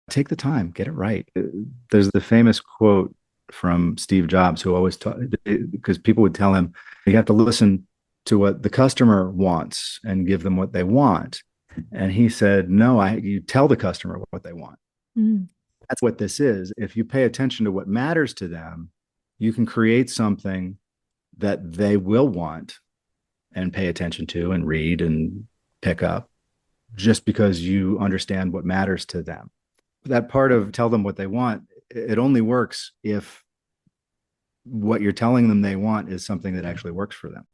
take the time, get it right. There's the famous quote from Steve Jobs, who always taught, because people would tell him, you have to listen to what the customer wants and give them what they want. And he said, no, you tell the customer what they want. Mm. That's what this is. If you pay attention to what matters to them, you can create something that they will want and pay attention to and read and pick up just because you understand what matters to them. That part of tell them what they want, it only works if what you're telling them they want is something that actually works for them.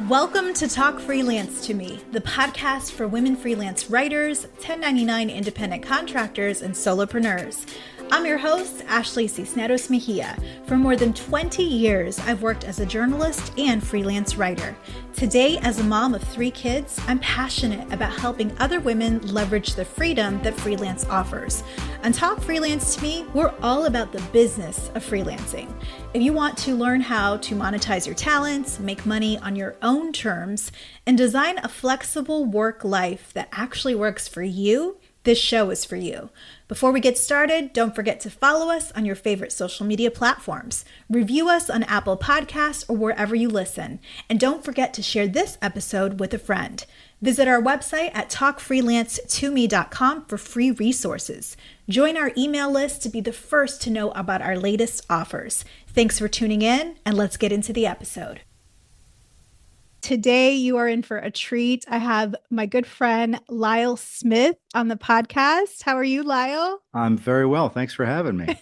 Welcome to Talk Freelance to Me, the podcast for women freelance writers, 1099 independent contractors, and solopreneurs. I'm your host, Ashley Cisneros Mejia. For more than 20 years, I've worked as a journalist and freelance writer. Today, as a mom of 3 kids, I'm passionate about helping other women leverage the freedom that freelance offers. On Talk Freelance to Me, we're all about the business of freelancing. If you want to learn how to monetize your talents, make money on your own terms, and design a flexible work life that actually works for you, this show is for you. Before we get started, don't forget to follow us on your favorite social media platforms. Review us on Apple Podcasts or wherever you listen. And don't forget to share this episode with a friend. Visit our website at talkfreelance2me.com for free resources. Join our email list to be the first to know about our latest offers. Thanks for tuning in, and let's get into the episode. Today, you are in for a treat. I have my good friend, Lyle Smith, on the podcast. How are you, Lyle? I'm very well. Thanks for having me.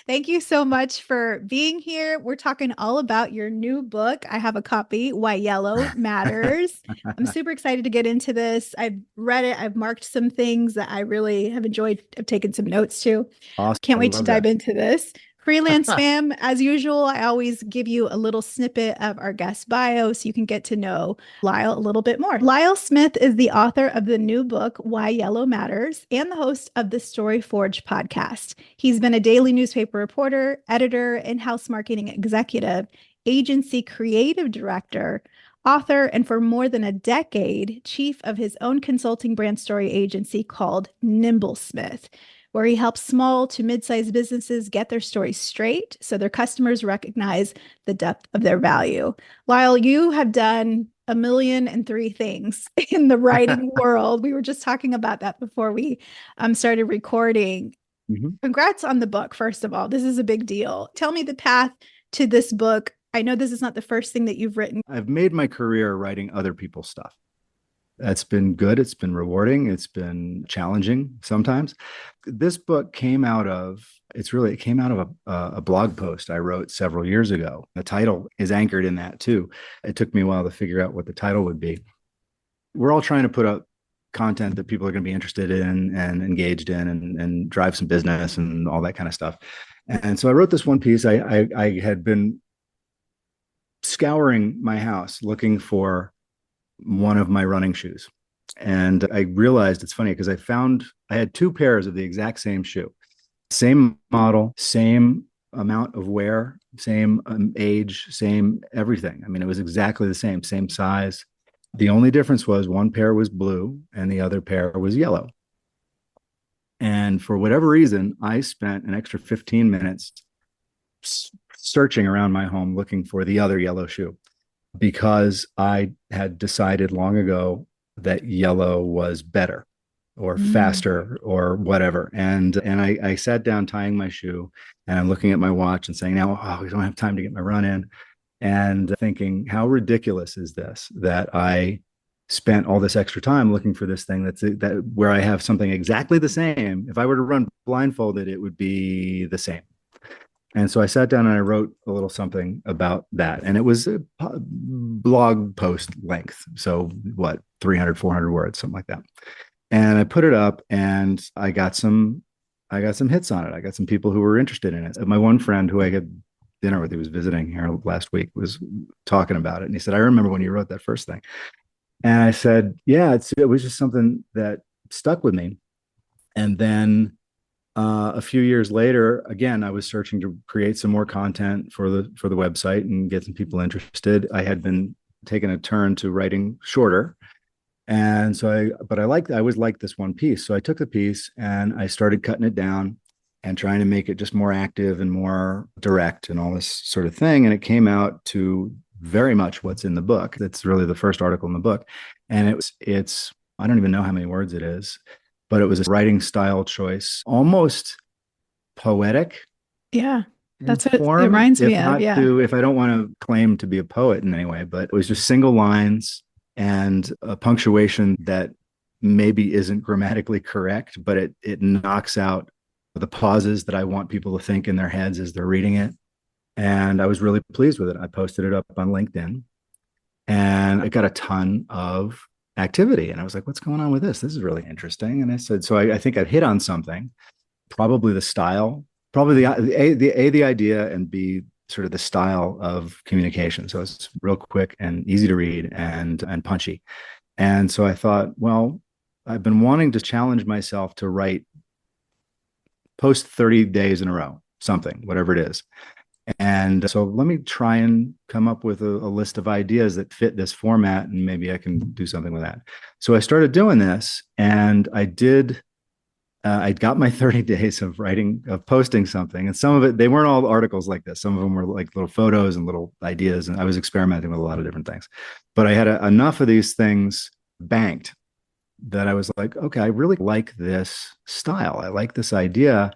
Thank you so much for being here. We're talking all about your new book. I have a copy, Why Yellow Matters. I'm super excited to get into this. I've read it. I've marked some things that I really have enjoyed. I've taken some notes too. Awesome. Can't I wait to love dive that. into this. Freelance fam, as usual, I always give you a little snippet of our guest bio so you can get to know Lyle a little bit more. Lyle Smith is the author of the new book, Why Yellow Matters, and the host of the Story Forge podcast. He's been a daily newspaper reporter, editor, in-house marketing executive, agency creative director, author, and for more than a decade, chief of his own consulting brand story agency called Nimble Smith, where he helps small to mid-sized businesses get their stories straight so their customers recognize the depth of their value. Lyle, you have done 1,000,003 things in the writing world. We were just talking about that before we started recording. Mhm. Congrats on the book, first of all. This is a big deal. Tell me the path to this book. I know this is not the first thing that you've written. I've made my career writing other people's stuff. That's been good. It's been rewarding. It's been challenging sometimes. This book came out of, it came out of a blog post I wrote several years ago. The title is anchored in that too. It took me a while to figure out what the title would be. We're all trying to put up content that people are going to be interested in and engaged in and drive some business and all that kind of stuff. And so I wrote this one piece. I had been scouring my house looking for one of my running shoes. And I realized it's funny because I had 2 pairs of the exact same shoe, same model, same amount of wear, same age, same everything. I mean, it was exactly the same size. The only difference was one pair was blue and the other pair was yellow. And for whatever reason, I spent an extra 15 minutes searching around my home looking for the other yellow shoe, because I had decided long ago that yellow was better or faster or whatever. And I sat down tying my shoe, and I'm looking at my watch and saying, now, we don't have time to get my run in. And thinking, how ridiculous is this that I spent all this extra time looking for this thing that where I have something exactly the same. If I were to run blindfolded, it would be the same. And so I sat down and I wrote a little something about that. And it was a blog post length. So what, 300, 400 words, something like that. And I put it up and I got some hits on it. I got some people who were interested in it. My one friend who I had dinner with, who was visiting here last week, was talking about it. And he said, I remember when you wrote that first thing. And I said, yeah, it was just something that stuck with me. And then a few years later, again, I was searching to create some more content for the website and get some people interested. I had been taking a turn to writing shorter, And so I always liked this one piece. So I took the piece and I started cutting it down and trying to make it just more active and more direct and all this sort of thing. And it came out to very much what's in the book. That's really the first article in the book. And it's, I don't even know how many words it is, but it was a writing style choice, almost poetic Yeah. in That's what it form, reminds me of. Yeah. if I don't want to claim to be a poet in any way, but it was just single lines and a punctuation that maybe isn't grammatically correct, but it knocks out the pauses that I want people to think in their heads as they're reading it. And I was really pleased with it. I posted it up on LinkedIn and it got a ton of activity. And I was like, what's going on with this? This is really interesting. And I said, so I think I've hit on something, probably the style, probably the idea, and B, sort of the style of communication. So it's real quick and easy to read and punchy. And so I thought, well, I've been wanting to challenge myself to post 30 days in a row, something, whatever it is. And so let me try and come up with a list of ideas that fit this format, and maybe I can do something with that. So I started doing this, and I got my 30 days of posting something. And some of it, they weren't all articles like this. Some of them were like little photos and little ideas. And I was experimenting with a lot of different things. But I had enough of these things banked that I was like, okay, I really like this style. I like this idea.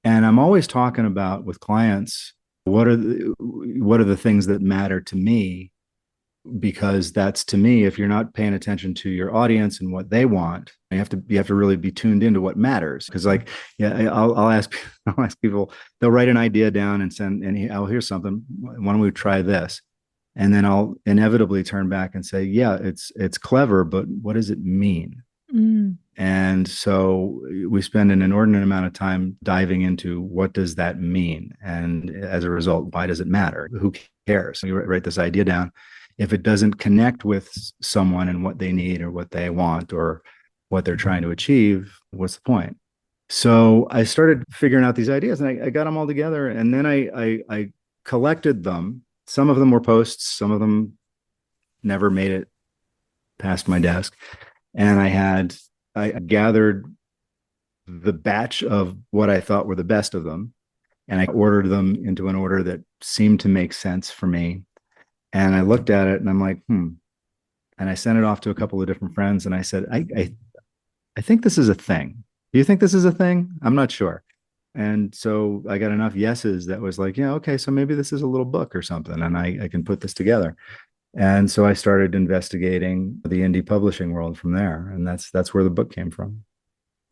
And I'm always talking about with clients, what are the things that matter to me? Because that's, to me, if you're not paying attention to your audience and what they want, you have to really be tuned into what matters. Because like, yeah, I'll ask people, they'll write an idea down and send, and here's something. Why don't we try this? And then I'll inevitably turn back and say, yeah, it's clever, but what does it mean? Mm. And so we spend an inordinate amount of time diving into what does that mean? And as a result, why does it matter? Who cares? You write this idea down. If it doesn't connect with someone and what they need or what they want or what they're trying to achieve, what's the point? So I started figuring out these ideas, and I got them all together, and then I collected them. Some of them were posts, some of them never made it past my desk. And I gathered the batch of what I thought were the best of them, and I ordered them into an order that seemed to make sense for me. And I looked at it and I'm like, And I sent it off to a couple of different friends, and I said, I think this is a thing. Do you think this is a thing? I'm not sure. And so I got enough yeses that was like, yeah, okay, so maybe this is a little book or something, and I can put this together. And so I started investigating the indie publishing world from there. And that's where the book came from.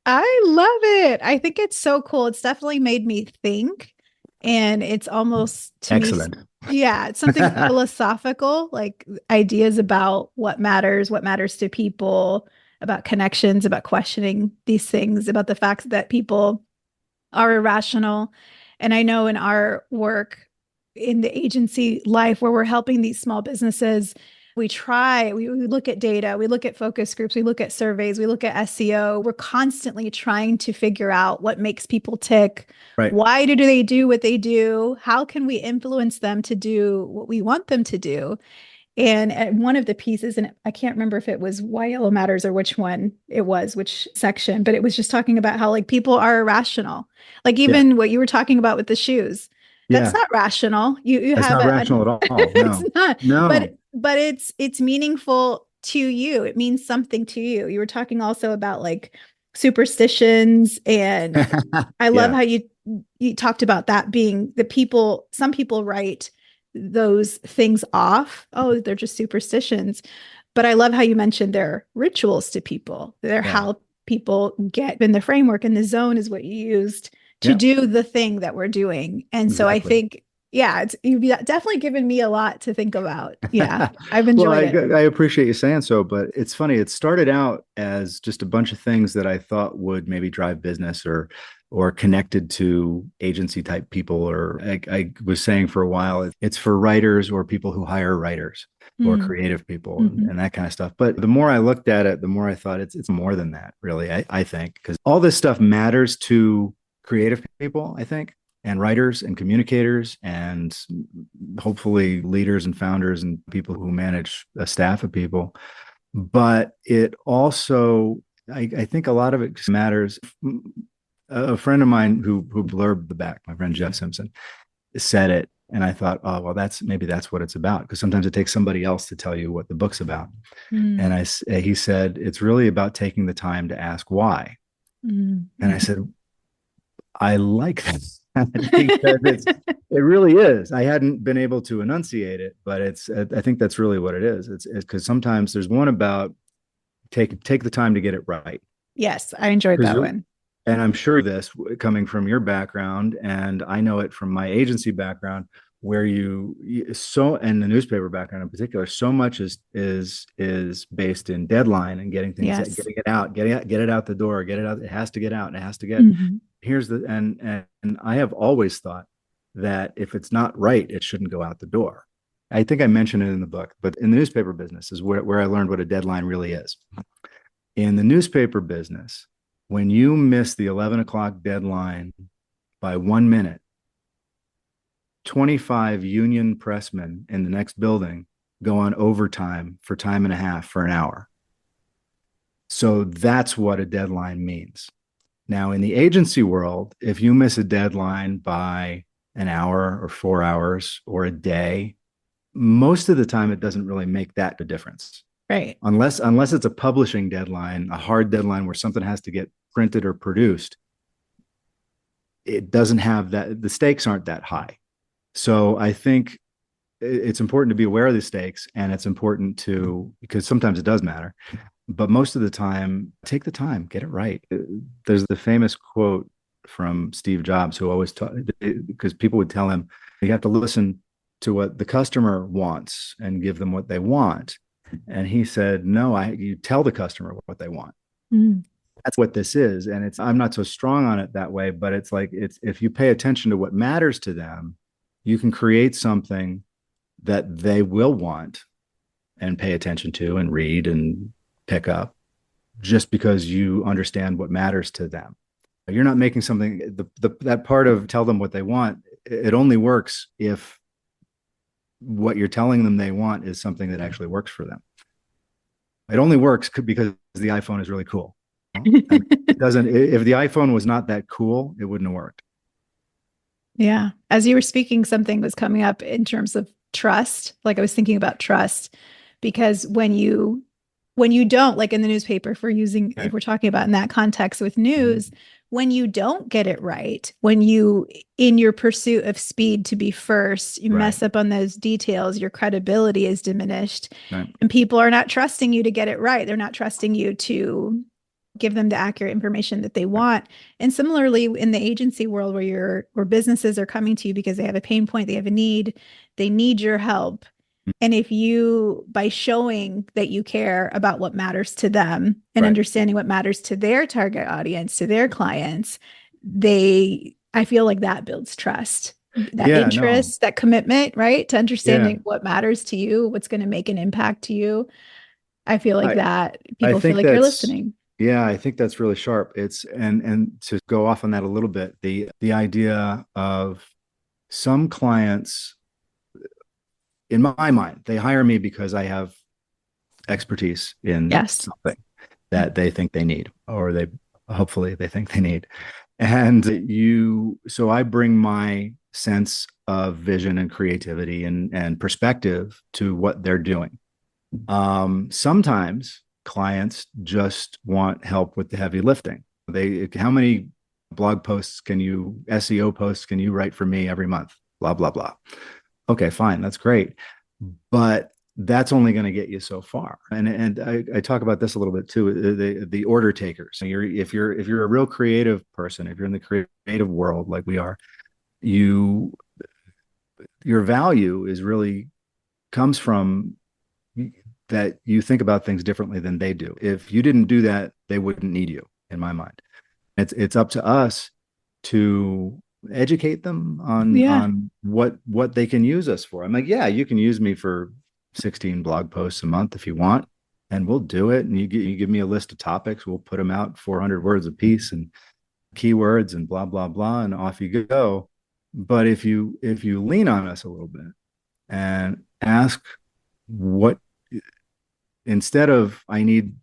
I love it. I think it's so cool. It's definitely made me think. And it's almost, to Excellent. me, yeah, it's something philosophical, like ideas about what matters to people, about connections, about questioning these things, about the fact that people are irrational. And I know in our work in the agency life where we're helping these small businesses, we look at data, we look at focus groups, we look at surveys, we look at SEO. We're constantly trying to figure out what makes people tick. Right. Why do they do what they do? How can we influence them to do what we want them to do? And one of the pieces, and I can't remember if it was Why Yellow Matters or which one it was, which section, but it was just talking about how like people are irrational. Like even what you were talking about with the shoes. That's not rational. You That's have not rational at all. it's No. not. No. But it's meaningful to you. It means something to you. You were talking also about like superstitions, and I love Yeah. how you talked about that being some people write those things off. Oh, they're just superstitions. But I love how you mentioned they're rituals to people. They're how people get in the framework, and the zone is what you used to do the thing that we're doing. And so I think, yeah, you've definitely given me a lot to think about. Yeah, I've enjoyed it. I appreciate you saying so, but it's funny. It started out as just a bunch of things that I thought would maybe drive business or connected to agency type people. Or I was saying for a while, it's for writers or people who hire writers or creative people and that kind of stuff. But the more I looked at it, the more I thought it's more than that, really, I think, because all this stuff matters to creative people, I think, and writers and communicators and hopefully leaders and founders and people who manage a staff of people. but it also, I think a lot of it matters. A friend of mine who blurbed the back, my friend Jeff Simpson, said it, and I thought, oh well, that's what it's about, because sometimes it takes somebody else to tell you what the book's about. And Mm, he said it's really about taking the time to ask why. And I mm. said, I like that because it really is. I hadn't been able to enunciate it, but I think that's really what it is. It's because sometimes there's one about take the time to get it right. Yes, I enjoyed Because that one. and I'm sure this coming from your background, and I know it from my agency background, where so and the newspaper background in particular, so much is based in deadline and Yes. getting it out, get it out the door, get it out. It has to get out, and it has to get. Hmm. Here's the and I have always thought that if it's not right, it shouldn't go out the door. I think I mentioned it in the book, but in the newspaper business is where I learned what a deadline really is. In the newspaper business, when you miss the 11 o'clock deadline by 1 minute, 25 union pressmen in the next building go on overtime for time and a half for an hour. So that's what a deadline means. Now, in the agency world, if you miss a deadline by an hour or 4 hours or a day, most of the time it doesn't really make that a difference. Right. Unless it's a publishing deadline, a hard deadline where something has to get printed or produced, it doesn't have that, the stakes aren't that high. So I think it's important to be aware of the stakes, and it's important to, because sometimes it does matter, but most of the time, take the time, get it right. There's the famous quote from Steve Jobs, who always taught, because people would tell him, you have to listen to what the customer wants and give them what they want. And he said, no, you tell the customer what they want. Mm. That's what this is. And I'm not so strong on it that way, but it's like, if you pay attention to what matters to them, you can create something that they will want and pay attention to and read and pick up, just because you understand what matters to them. You're not making something, that part of tell them what they want, it only works if what you're telling them they want is something that actually works for them. It only works because the iPhone is really cool. It doesn't, if the iPhone was not that cool, it wouldn't have worked. Yeah. As you were speaking, something was coming up in terms of trust. Like I was thinking about trust, because when you don't, like in the newspaper, if we're talking about in that context with news, when you don't get it right, when you, in your pursuit of speed to be first, you mess up on those details, your credibility is diminished, Right. and people are not trusting you to get it right. They're not trusting you to give them the accurate information that they want. And similarly, in the agency world, where businesses are coming to you because they have a pain point, they have a need, they need your help. And if you, by showing that you care about what matters to them and Right. understanding what matters to their target audience, to their clients, I feel like that builds trust, that Yeah, no. interest, that commitment, right? To Yeah. understanding what matters to you, what's going to make an impact to you. I feel like I that I people feel think like you're that's listening. yeah, I think that's really sharp. It's and to go off on that a little bit, the idea of some clients, in my mind, they hire me because I have expertise in Yes. something that they think they need, or hopefully they think they need. And so I bring my sense of vision and creativity and perspective to what they're doing. Sometimes clients just want help with the heavy lifting. How many SEO posts can you write for me every month? Blah, blah, blah. Okay, fine. That's great. But that's only going to get you so far. And I talk about this a little bit too. The order takers. If you're a real creative person, if you're in the creative world like we are, you your value is really comes from that you think about things differently than they do. If you didn't do that, they wouldn't need you, in my mind. It's up to us to educate them on Yeah. what they can use us for. I'm like, yeah, you can use me for 16 blog posts a month if you want, and we'll do it. And you give me a list of topics, we'll put them out 400 words a piece and keywords and blah blah blah, and off you go. But if you lean on us a little bit and ask what instead of I need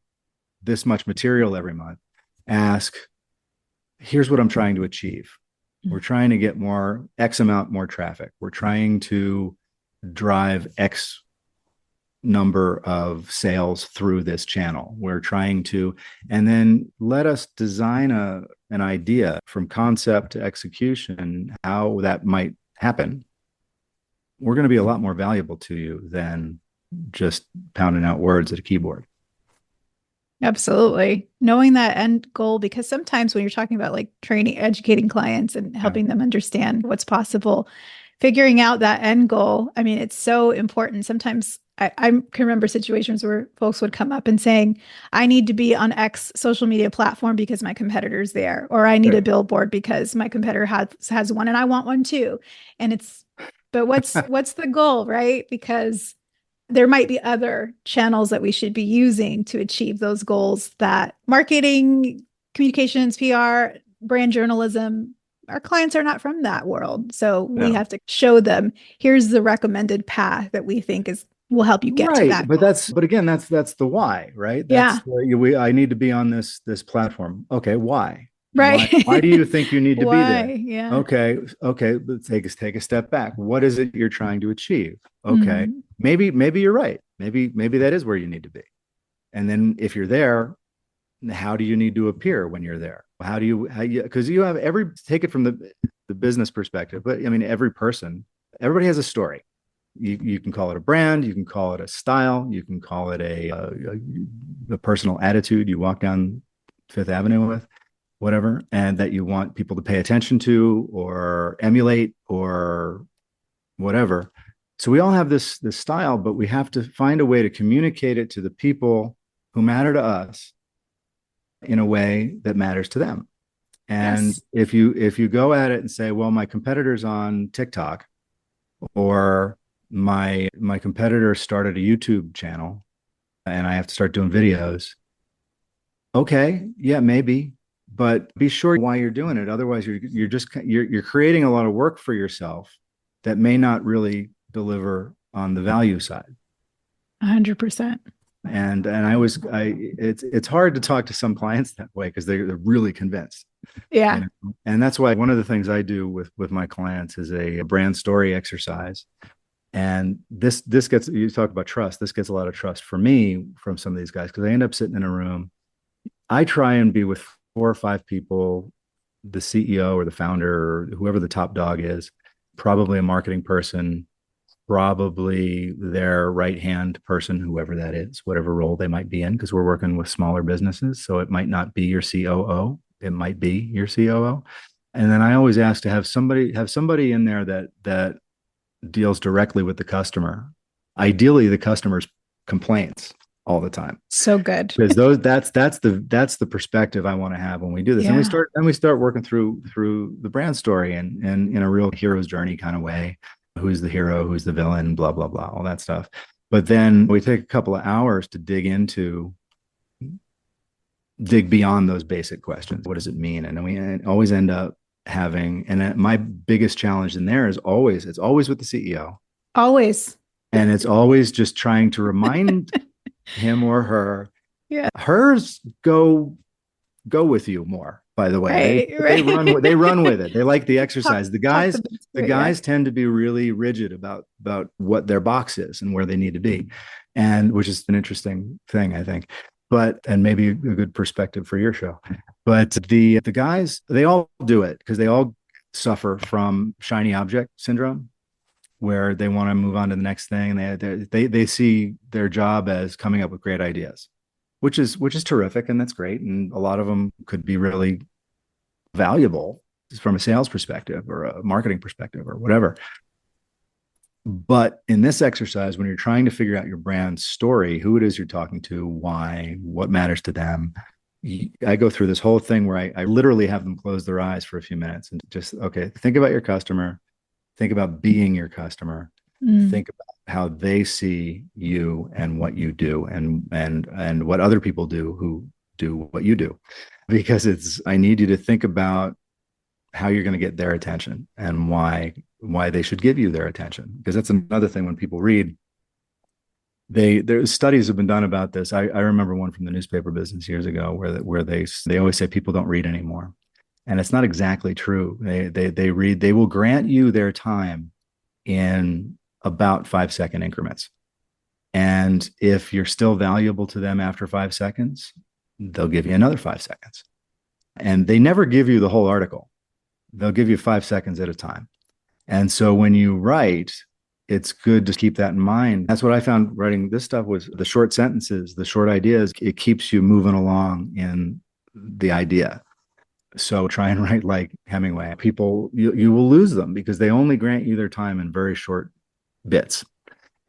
this much material every month, ask, here's what I'm trying to achieve. We're trying to get more X amount more traffic. We're trying to drive X number of sales through this channel. We're trying to, and then let us design an idea from concept to execution, how that might happen. We're going to be a lot more valuable to you than just pounding out words at a keyboard. Absolutely. Knowing that end goal, because sometimes when you're talking about like training, educating clients and helping them understand what's possible, figuring out that end goal, I mean, it's so important. Sometimes I can remember situations where folks would come up and saying, I need to be on X social media platform because my competitor's there, or I need a billboard because my competitor has one and I want one too. And but what's the goal, right? Because there might be other channels that we should be using to achieve those goals, that marketing, communications, PR, brand journalism, our clients are not from that world. So we have to show them, here's the recommended path that we think will help you get to that goal. But again, that's the why, right? That's I need to be on this platform. Okay. Why? Right. Why do you think you need to be there? Yeah. Okay. Let's take a step back. What is it you're trying to achieve? Okay. Maybe you're right. Maybe that is where you need to be. And then if you're there, how do you need to appear when you're there? How do you, because you have take it from the business perspective, but I mean, everybody has a story. You can call it a brand, you can call it a style, you can call it a personal attitude you walk down Fifth Avenue with, whatever, and that you want people to pay attention to or emulate or whatever. So we all have this style, but we have to find a way to communicate it to the people who matter to us in a way that matters to them. And if you go at it and say, well, my competitor's on TikTok, or my competitor started a YouTube channel and I have to start doing videos. Okay, yeah, maybe, but be sure why you're doing it. Otherwise, you're creating a lot of work for yourself that may not really deliver on the value side. 100%. And it's hard to talk to some clients that way because they're really convinced. Yeah. You know? And that's why one of the things I do with my clients is a brand story exercise. And this gets, you talk about trust. This gets a lot of trust for me from some of these guys because I end up sitting in a room. I try and be with 4 or 5 people, the CEO or the founder or whoever the top dog is, probably a marketing person, probably their right-hand person, whoever that is, whatever role they might be in, because we're working with smaller businesses. So it might not be your COO. It might be your COO. And then I always ask to have somebody in there that deals directly with the customer. Ideally, the customer's complaints all the time. So good. Because that's the perspective I want to have when we do this. Yeah. And we start working through the brand story and in a real hero's journey kind of way. Who's the hero, who's the villain, blah, blah, blah, all that stuff. But then we take a couple of hours to dig beyond those basic questions. What does it mean? And we always end up having, and my biggest challenge in there is it's always with the CEO. Always. And it's always just trying to remind him or her. Yeah. Hers go with you more, by the way. Right. They run with it. They like the exercise. The guys tend to be really rigid about what their box is and where they need to be. And which is an interesting thing, I think. And maybe a good perspective for your show. But the guys, they all do it because they all suffer from shiny object syndrome, where they want to move on to the next thing. They see their job as coming up with great ideas, which is terrific, and that's great. And a lot of them could be really valuable from a sales perspective or a marketing perspective or whatever. But in this exercise, when you're trying to figure out your brand story, who it is you're talking to, why, what matters to them, I go through this whole thing where I literally have them close their eyes for a few minutes and just, okay, think about your customer, think about being your customer, think about how they see you and what you do and what other people do who do what you do. Because I need you to think about how you're going to get their attention and why they should give you their attention. Because that's another thing when people read, There's studies have been done about this. I remember one from the newspaper business years ago where they always say people don't read anymore. And it's not exactly true. They read, they will grant you their time in about 5 second increments. And if you're still valuable to them after 5 seconds, they'll give you another 5 seconds. And they never give you the whole article. They'll give you 5 seconds at a time. And so when you write, it's good to keep that in mind. That's what I found writing this stuff was the short sentences, the short ideas. It keeps you moving along in the idea. So try and write like Hemingway. People, you will lose them because they only grant you their time in very short bits.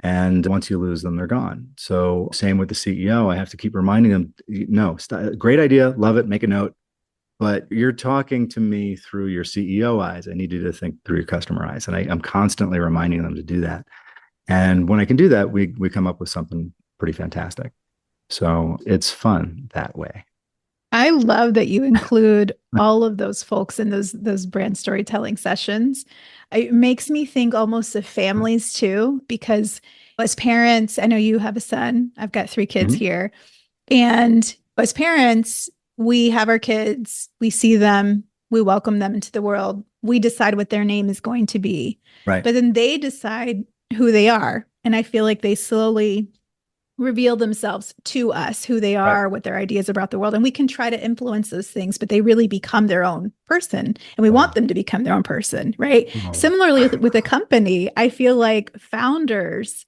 And once you lose them, they're gone. So same with the CEO. I have to keep reminding them, no, great idea. Love it. Make a note. But you're talking to me through your CEO eyes. I need you to think through your customer eyes. And I'm constantly reminding them to do that. And when I can do that, we come up with something pretty fantastic. So it's fun that way. I love that you include all of those folks in those brand storytelling sessions. It makes me think almost of families too, because as parents, I know you have a son. I've got 3 kids here. And as parents, we have our kids, we see them, we welcome them into the world. We decide what their name is going to be. Right. But then they decide who they are. And I feel like they slowly reveal themselves to us, who they are, right, what their ideas about the world. And we can try to influence those things, but they really become their own person. And we want them to become their own person, right? Similarly with a company, I feel like founders,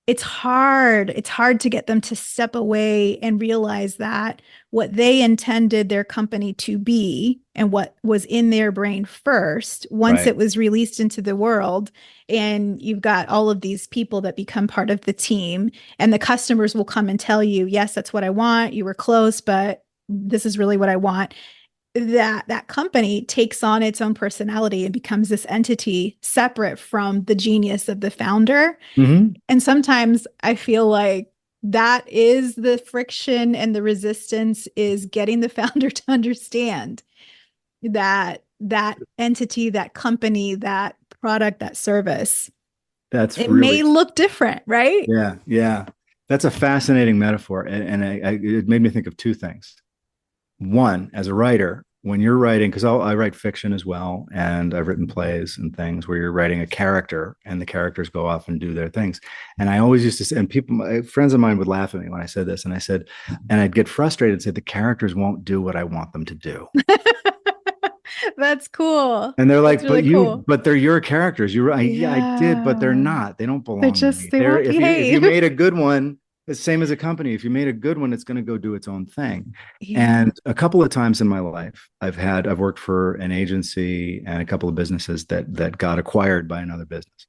it's hard to get them to step away and realize that what they intended their company to be and what was in their brain first, once it was released into the world, and you've got all of these people that become part of the team, and the customers will come and tell you, yes, that's what I want. You were close, but this is really what I want. That company takes on its own personality and becomes this entity separate from the genius of the founder. And sometimes I feel like that is the friction and the resistance, is getting the founder to understand that entity, that company, that product, that service, it may look different, right? Yeah. That's a fascinating metaphor. And it made me think of 2 things. One, as a writer, when you're writing, because I write fiction as well, and I've written plays and things where you're writing a character and the characters go off and do their things. And I always used to say, and friends of mine would laugh at me when I said this, and I said, and I'd get frustrated and say, the characters won't do what I want them to do. That's cool. And they're like, really cool. But they're your characters. You're right. Yeah, I did, but they're not. They don't belong. They're just, to me. They won't if you made a good one, the same as a company. If you made a good one, it's going to go do its own thing. And a couple of times in my life, I've worked for an agency and a couple of businesses that got acquired by another business.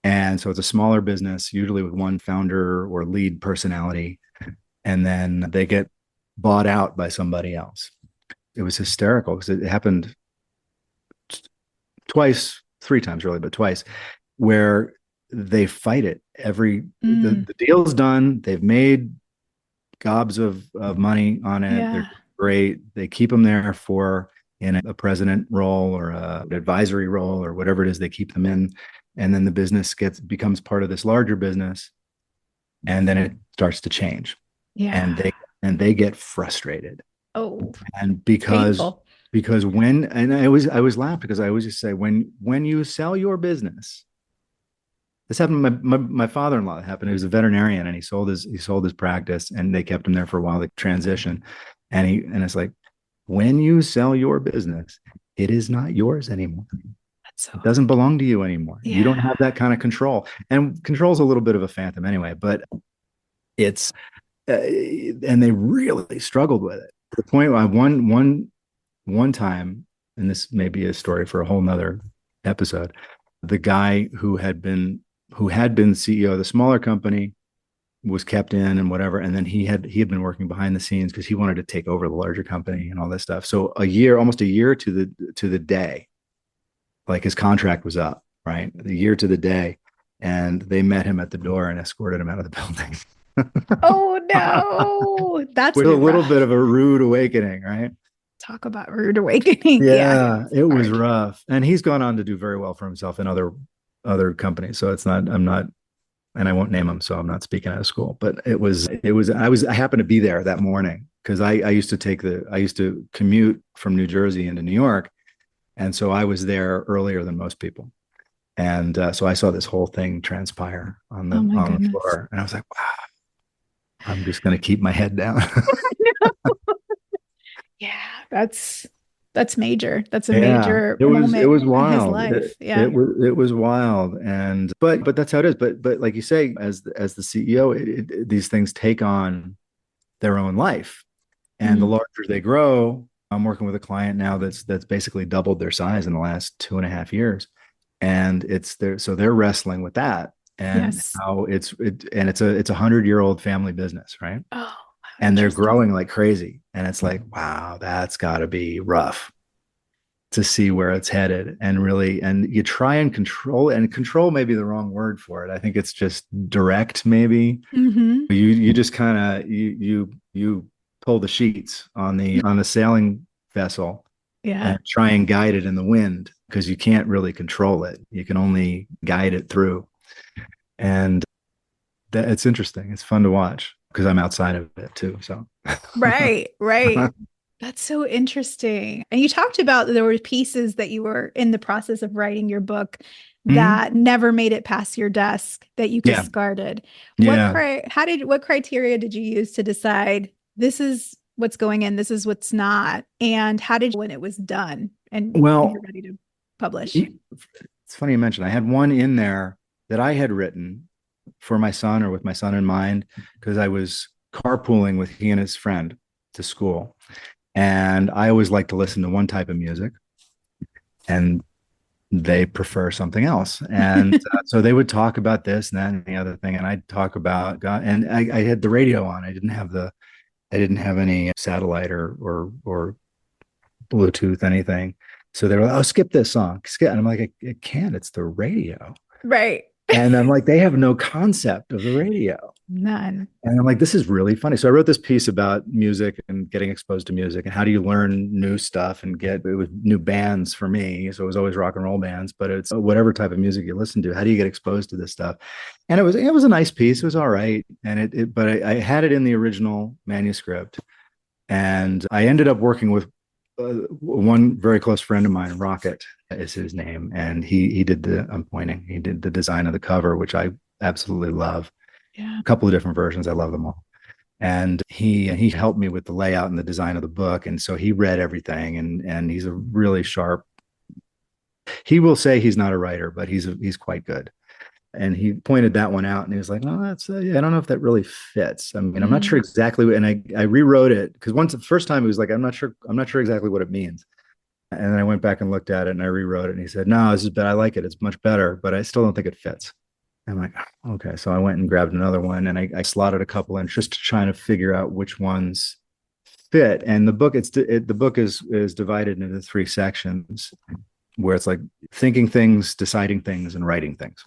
And so it's a smaller business, usually with one founder or lead personality, and then they get bought out by somebody else. It was hysterical because it happened twice, 3 times really, but twice, where they fight it. The deal's done. They've made gobs of money on it. They're great. They keep them there in a president role or an advisory role or whatever it is they keep them in. And then the business becomes part of this larger business. And then it starts to change. Yeah. And they get frustrated. Oh, and because when, and I always laugh because I always just say, when you sell your business, this happened to my father-in-law. It happened. He was a veterinarian, and he sold his practice, and they kept him there for a while. They transition, and it's like, when you sell your business, it is not yours anymore. It doesn't belong to you anymore. Yeah. You don't have that kind of control, and control is a little bit of a phantom anyway. But it's and they really struggled with it to the point where one time, and this may be a story for a whole nother episode. The guy who had been CEO of the smaller company was kept in and whatever. And then he had been working behind the scenes because he wanted to take over the larger company and all this stuff. So almost a year to the day, like his contract was up, right? The year to the day. And they met him at the door and escorted him out of the building. Oh no. That's with a little bit of a rude awakening, right? Talk about rude awakening. Yeah, it was rough. And he's gone on to do very well for himself in other companies. So I'm not and I won't name them, so I'm not speaking out of school. But I happened to be there that morning because I used to commute from New Jersey into New York, and so I was there earlier than most people. And so I saw this whole thing transpire on Oh my the goodness. floor, and I was like, "Wow, I'm just going to keep my head down." Yeah, that's major. That's a Yeah, major it moment was in his wild. life. Yeah. It was wild, and but that's how it is. But like you say, as the CEO, these things take on their own life, and the Mhm. larger they grow. I'm working with a client now that's basically doubled their size in the last 2.5 years, and they're wrestling with that and Yes. how and it's a 100-year-old family business, right? Oh, how And they're interesting. growing like crazy, and it's like, wow, that's got to be rough to see where it's headed. And really, and you try and control may be the wrong word for it. I think it's just direct. Maybe Hmm. you just kind of you pull the sheets on the sailing vessel Yeah. and try and guide it in the wind, because you can't really control it, you can only guide it through. And it's interesting, it's fun to watch because I'm outside of it too, so Right, right. That's so interesting. And you talked about that there were pieces that you were in the process of writing your book Mhm. that never made it past your desk that you Yeah, discarded. yeah. What criteria did you use to decide this is what's going in, this is what's not? And how did you when it was done and you're Well, ready to publish? it's funny you mentioned, I had one in there that I had written for my son, or with my son in mind, because I was carpooling with he and his friend to school. And I always like to listen to one type of music, and they prefer something else. And so they would talk about this and that and the other thing. And I'd talk about God. And I had the radio on. I didn't have any satellite or Bluetooth, anything. So they were like, oh, skip this song. Skip. And I'm like, I can't. It's the radio. Right. And I'm like, they have no concept of the radio. None. And I'm like, this is really funny. So I wrote this piece about music and getting exposed to music and how do you learn new stuff and it was new bands for me. So it was always rock and roll bands, but it's whatever type of music you listen to. How do you get exposed to this stuff? And it was a nice piece. It was all right. And but I had it in the original manuscript, and I ended up working with one very close friend of mine, Rocket is his name. And he did I'm pointing, he did the design of the cover, which I absolutely love. Yeah. A couple of different versions. I love them all. And he helped me with the layout and the design of the book. And so he read everything, and he's a really sharp. He will say he's not a writer, but he's quite good. And he pointed that one out, and he was like, "No, that's I don't know if that really fits. I mean, I'm not sure Mm. exactly." And I rewrote it because once the first time he was like, I'm not sure exactly what it means." And then I went back and looked at it and I rewrote it, and he said, "No, this is bad. I like it. It's much better, but I still don't think it fits." I'm like, okay. So I went and grabbed another one, and I slotted a couple in just trying to figure out which ones fit. And the book is divided into three sections, where it's like thinking things, deciding things, and writing things.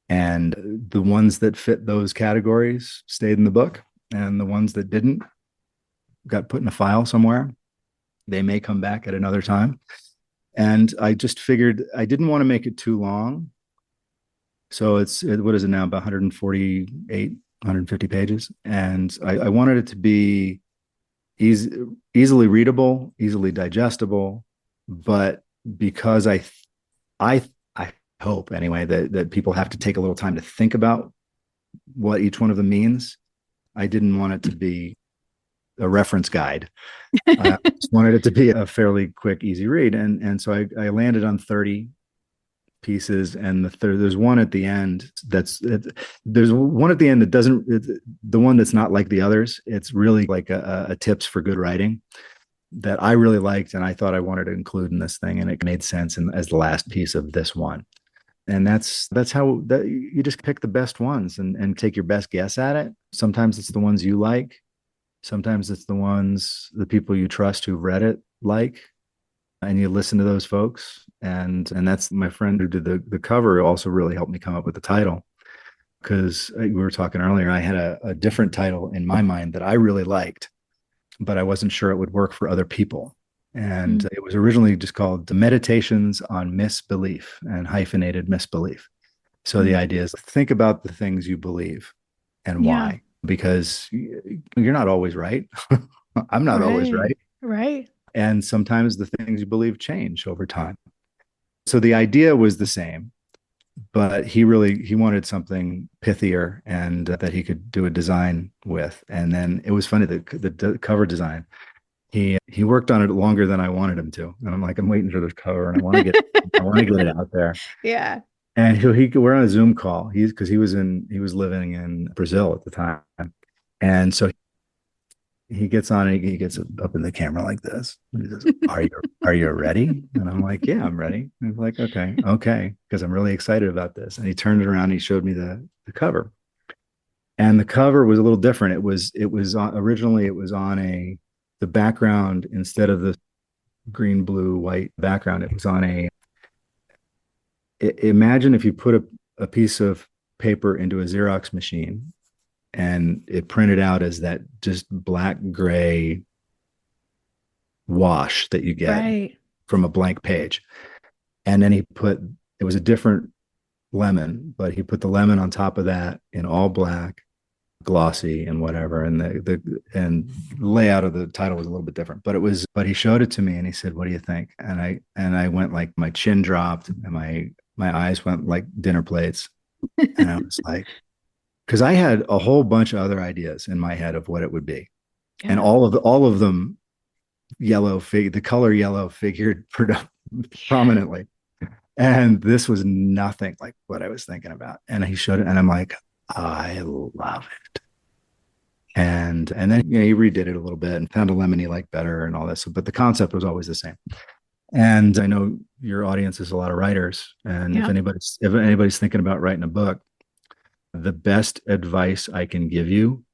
And the ones that fit those categories stayed in the book, and the ones that didn't got put in a file somewhere. They may come back at another time. And I just figured I didn't want to make it too long. So what is it now? About 148, 150 pages. And I wanted it to be easy, easily readable, easily digestible. But because I hope anyway that people have to take a little time to think about what each one of them means, I didn't want it to be a reference guide. I just wanted it to be a fairly quick, easy read. And so I landed on 30 pieces, and there's one at the end there's one at the end that doesn't the one that's not like the others. It's really like a tips for good writing that I really liked, and I thought I wanted to include in this thing, and it made sense as the last piece of this one. And that's how that you just pick the best ones and take your best guess at it. Sometimes it's the ones you like, sometimes it's the people you trust who've read it like, and you listen to those folks. And that's my friend who did the cover also really helped me come up with the title, because we were talking earlier, I had a different title in my mind that I really liked, but I wasn't sure it would work for other people. And Mm. it was originally just called the Meditations on Misbelief and Hyphenated Misbelief. So the idea is think about the things you believe and Yeah. why, because you're not always right. I'm not always Right. right. Right. And sometimes the things you believe change over time. So the idea was the same, but he wanted something pithier and that he could do a design with. And then it was funny, the cover design. He worked on it longer than I wanted him to. And I'm like, I'm waiting for this cover and I want to get it out there. Yeah. And we're on a Zoom call. Because he was living in Brazil at the time. And so he gets on and he gets up in the camera like this. And he says, are you ready? And I'm like, yeah, I'm ready. And he's like, okay, because I'm really excited about this. And he turned it around and he showed me the cover. And the cover was a little different. Originally it was on the background, instead of the green, blue, white background, it was on imagine if you put a piece of paper into a Xerox machine and it printed out as that just black gray wash that you get Right. from a blank page. And then it was a different lemon, but he put the lemon on top of that in all black, glossy and whatever. And the layout of the title was a little bit different, but he showed it to me and he said, what do you think? And I went, like, my chin dropped and my eyes went like dinner plates. And I was like, because I had a whole bunch of other ideas in my head of what it would be. Yeah. And all of them the color yellow figured prominently. And this was nothing like what I was thinking about. And he showed it and I'm like, I love it. And then he redid it a little bit and found a lemon he liked better and all this. But the concept was always the same. And I know your audience is a lot of writers. And Yeah. if anybody's thinking about writing a book, the best advice I can give you,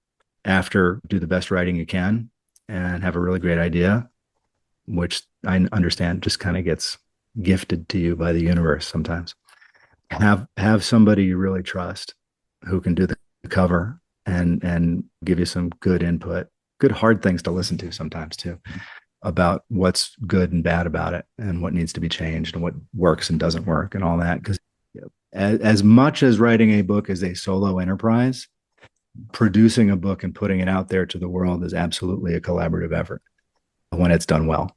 after do the best writing you can and have a really great idea, which I understand just kind of gets gifted to you by the universe sometimes. Have somebody you really trust who can do the cover and give you some good input, good hard things to listen to sometimes too, about what's good and bad about it and what needs to be changed and what works and doesn't work and all that. Because as much as writing a book is a solo enterprise, producing a book and putting it out there to the world is absolutely a collaborative effort when it's done well.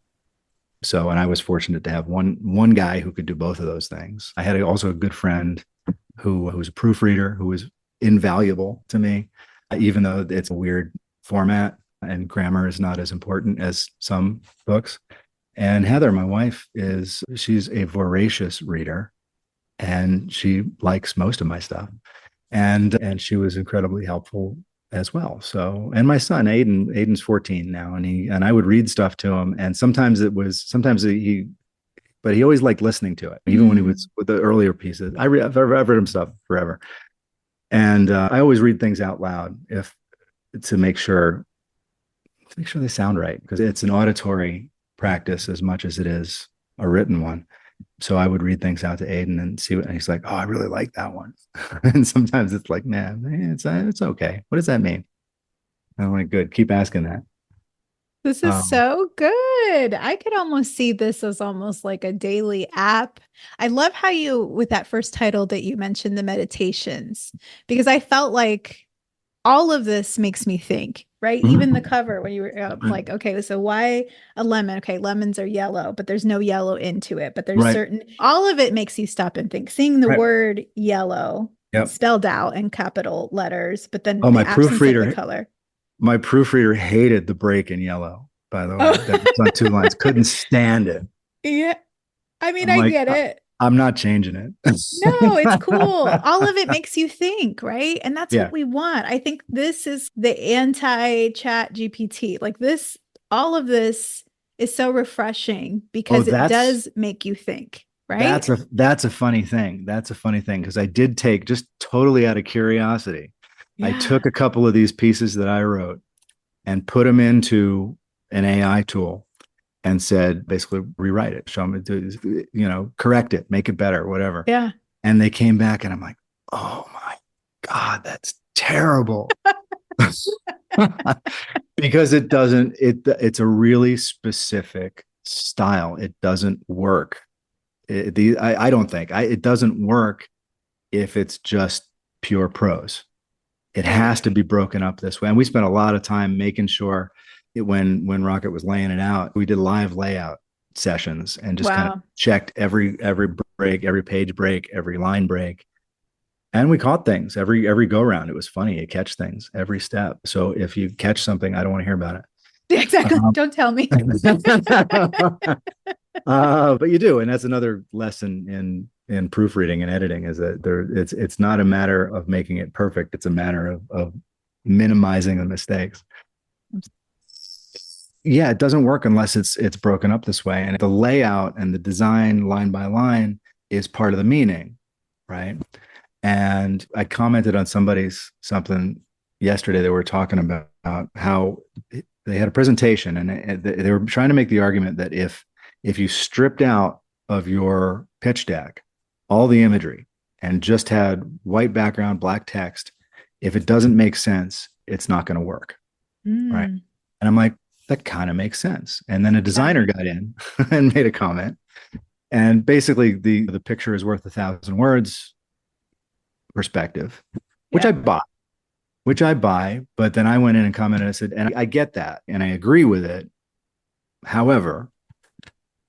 So, and I was fortunate to have one guy who could do both of those things. I had also a good friend who was a proofreader, who was invaluable to me, even though it's a weird format and grammar is not as important as some books. And Heather, my wife, she's a voracious reader and she likes most of my stuff. And she was incredibly helpful as well. So, and my son Aiden's 14 now, and I would read stuff to him, and sometimes but he always liked listening to it, even when he was with the earlier pieces. I've read him stuff forever, and I always read things out loud to make sure they sound right, because it's an auditory practice as much as it is a written one. So I would read things out to Aiden and see and he's like, oh, I really like that one. And sometimes it's like, nah, it's okay. What does that mean? And I'm like, good. Keep asking that. This is so good. I could almost see this as almost like a daily app. I love how with that first title that you mentioned, the meditations, because I felt like all of this makes me think, right? Mm-hmm. Even the cover when you were like, okay, so why a lemon? Okay, lemons are yellow, but there's no yellow into it. But there's all of it makes you stop and think. Seeing the word yellow spelled out in capital letters, but then the absence of the color. My proofreader hated the break in yellow, by the way. That was on 2 lines. Couldn't stand it. Yeah. I mean, I get it. I'm not changing it. No, it's cool. All of it makes you think, right? And that's what we want. I think this is the anti-chat GPT. Like all of this is so refreshing because it does make you think, right? That's a funny thing. That's a funny thing, because I did take, just totally out of curiosity, I took a couple of these pieces that I wrote and put them into an AI tool and said, basically rewrite it, show them, correct it, make it better, whatever. Yeah. And they came back and I'm like, oh my God, that's terrible. Because it's a really specific style. It doesn't work. I don't think it doesn't work if it's just pure prose. It has to be broken up this way. And we spent a lot of time making sure when Rocket was laying it out, we did live layout sessions and just kind of Wow. checked every break, every page break, every line break. And we caught things every go round. It was funny. You catch things every step. So if you catch something, I don't want to hear about it. Exactly. Don't tell me. But you do, and that's another lesson in proofreading and editing is that it's not a matter of making it perfect. It's a matter of minimizing the mistakes. Yeah, it doesn't work unless it's broken up this way. And the layout and the design line by line is part of the meaning, right? And I commented on something yesterday. They were talking about how they had a presentation and they were trying to make the argument that if you stripped out of your pitch deck all the imagery and just had white background, black text, if it doesn't make sense, it's not going to work, right? And I'm like, that kind of makes sense. And then a designer got in and made a comment, and basically the picture is worth 1,000 words perspective, which I buy. But then I went in and commented. I said, and I get that, and I agree with it. However,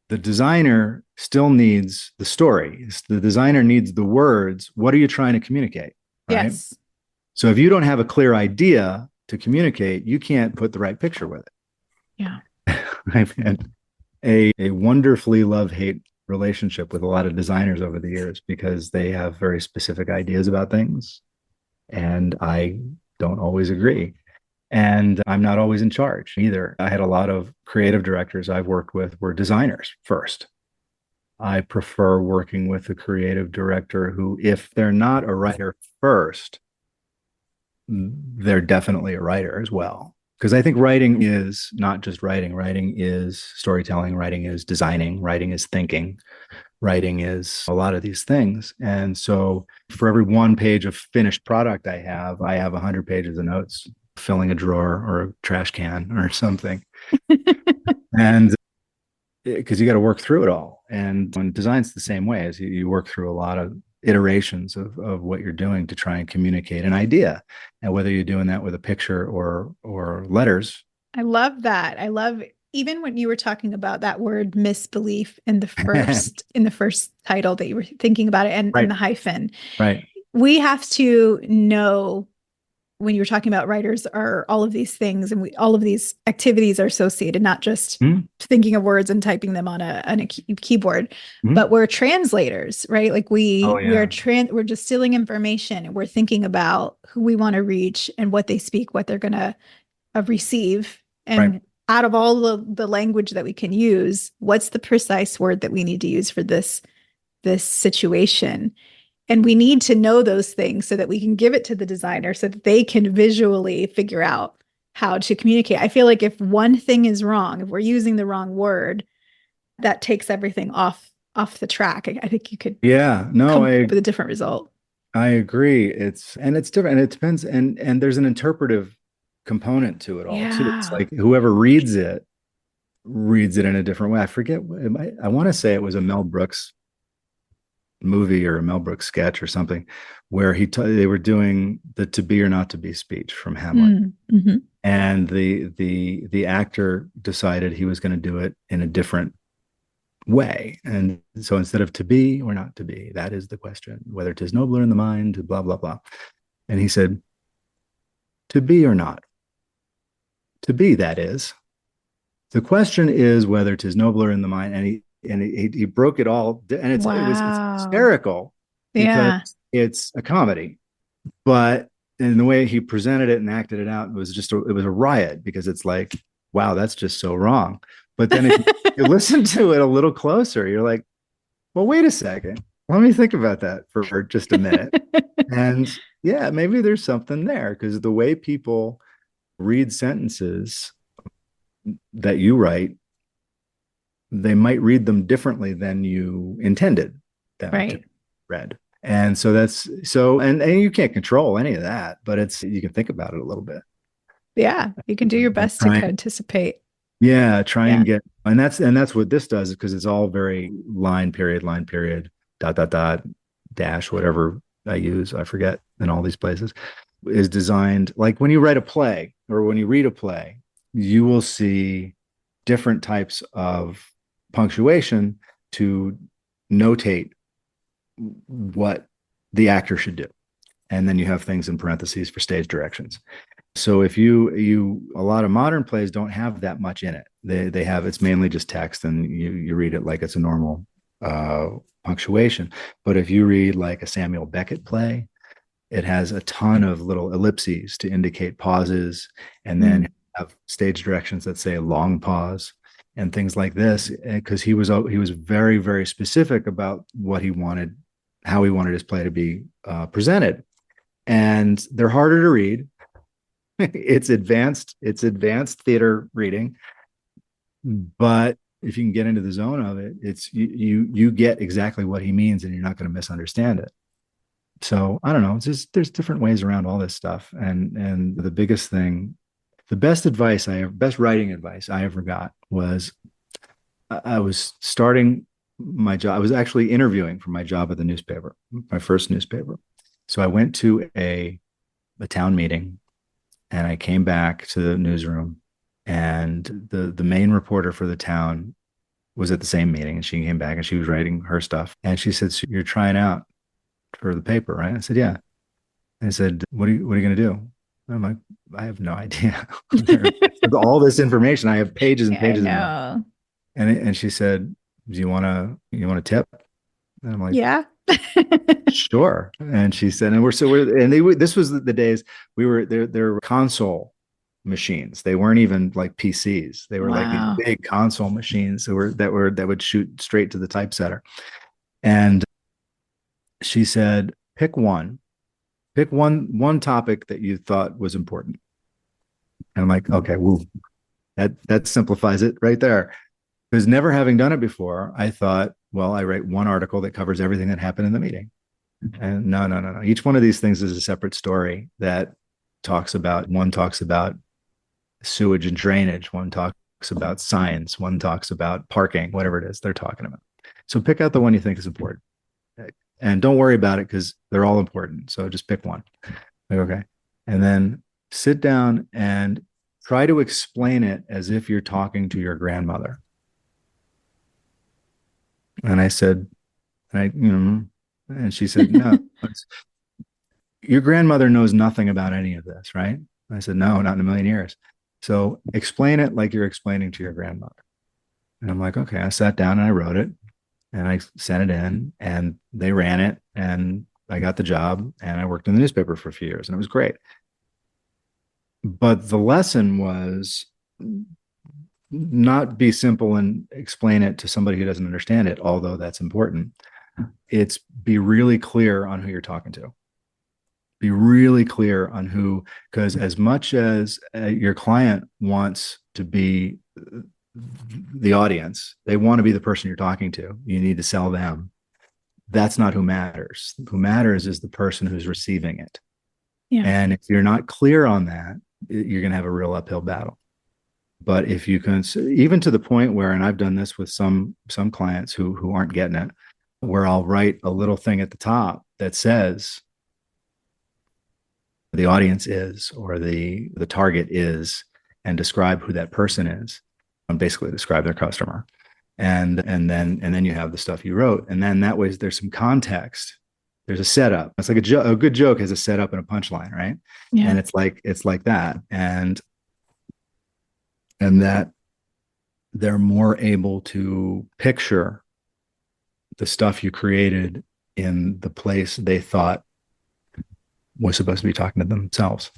the designer still needs the story. The designer needs the words. What are you trying to communicate? Right? Yes. So if you don't have a clear idea to communicate, you can't put the right picture with it. Yeah. I've had a wonderfully love-hate relationship with a lot of designers over the years because they have very specific ideas about things, and I don't always agree. And I'm not always in charge either. I had a lot of creative directors I've worked with were designers first. I prefer working with a creative director who, if they're not a writer first, they're definitely a writer as well. Because I think writing is not just writing. Writing is storytelling. Writing is designing. Writing is thinking. Writing is a lot of these things. And so for every one page of finished product I have 100 pages of notes filling a drawer or a trash can or something. And because you got to work through it all. And when design's the same way, as you work through a lot of iterations of what you're doing to try and communicate an idea. And whether you're doing that with a picture or letters. I love that. I love even when you were talking about that word misbelief in the first title that you were thinking about it and, Right. and the hyphen. Right. We have to know when you were talking about writers are all of these things and all of these activities are associated, not just thinking of words and typing them on a keyboard, but we're translators, right? Like we're distilling information and we're thinking about who we want to reach and what they speak, what they're going to receive. And out of all the language that we can use, what's the precise word that we need to use for this situation? And we need to know those things so that we can give it to the designer so that they can visually figure out how to communicate. I feel like if one thing is wrong, if we're using the wrong word, that takes everything off the track. I think you could come up with a different result. I agree. It's different. And it depends. And there's an interpretive component to it all too. It's like whoever reads it in a different way. I forget. I want to say it was a Mel Brooks movie or a Mel Brooks sketch or something where they were doing the to be or not to be speech from Hamlet. And the actor decided he was going to do it in a different way. And so instead of to be or not to be, that is the question, whether 'tis nobler in the mind to blah, blah, blah. And he said, to be or not? To be, that is. The question is whether 'tis nobler in the mind. And he broke it all, and it was hysterical because it's a comedy, but in the way he presented it and acted it out, it was a riot because it's like, wow, that's just so wrong. But then if you listen to it a little closer, you're like, well, wait a second, let me think about that for just a minute. And yeah, maybe there's something there because the way people read sentences that you write, they might read them differently than you intended them to be read. And so and you can't control any of that, but you can think about it a little bit. Yeah. You can do your best to anticipate. Yeah. And that's what this does, because it's all very line period, dot, dash, whatever I use, I forget, in all these places, is designed like when you write a play or when you read a play, you will see different types of punctuation to notate what the actor should do. And then you have things in parentheses for stage directions. So if you a lot of modern plays don't have that much in it. They have, it's mainly just text, and you read it like it's a normal punctuation. But if you read like a Samuel Beckett play, it has a ton of little ellipses to indicate pauses, and then have stage directions that say long pause and things like this, because he was very, very specific about what he wanted, how he wanted his play to be presented. And they're harder to read. It's advanced theater reading, but if you can get into the zone of it, it's you get exactly what he means, and you're not going to misunderstand it. So I don't know. It's just, there's different ways around all this stuff, and the biggest thing, the best writing advice I ever got was, I was starting my job. I was actually interviewing for my job at the newspaper, my first newspaper. So I went to a town meeting, and I came back to the newsroom, and the main reporter for the town was at the same meeting, and she came back and she was writing her stuff. And she said, "So you're trying out for the paper, right?" I said, "Yeah." And I said, what are you going to do?" And I'm like, "I have no idea." All this information, I have pages and pages. And she said, "Do you want to tip?" And I'm like, "Yeah." Sure. And she said, this was the days there were console machines. They weren't even like PCs. They were like these big console machines that would shoot straight to the typesetter. And she said, pick one topic that you thought was important. And I'm like, okay, well, that simplifies it right there. Because never having done it before, I thought, well, I write one article that covers everything that happened in the meeting. And no. Each one of these things is a separate story that one talks about sewage and drainage, one talks about science, one talks about parking, whatever it is they're talking about. So pick out the one you think is important. And don't worry about it, because they're all important. So just pick one. Like, okay. And then sit down and try to explain it as if you're talking to your grandmother. And I said, and she said, "No, your grandmother knows nothing about any of this, right?" I said, "No, not in a million years." So explain it like you're explaining to your grandmother. And I'm like, okay. I sat down and I wrote it, and I sent it in, and they ran it, and I got the job, and I worked in the newspaper for a few years, and it was great. But the lesson was not be simple and explain it to somebody who doesn't understand it, although that's important. It's be really clear on who you're talking to. Be really clear on who, because as much as your client wants to be the audience, they want to be the person you're talking to. You need to sell them. That's not who matters. Who matters is the person who's receiving it. Yeah. And if you're not clear on that, you're going to have a real uphill battle. But if you can, even to the point where, and I've done this with some clients who aren't getting it, where I'll write a little thing at the top that says the audience is, or the target is, and describe who that person is, and basically describe their customer. And then you have the stuff you wrote. And then that way there's some context. There's a setup. It's like a good joke has a setup and a punchline, right? Yeah. And it's like that. And that they're more able to picture the stuff you created in the place they thought was supposed to be talking to themselves.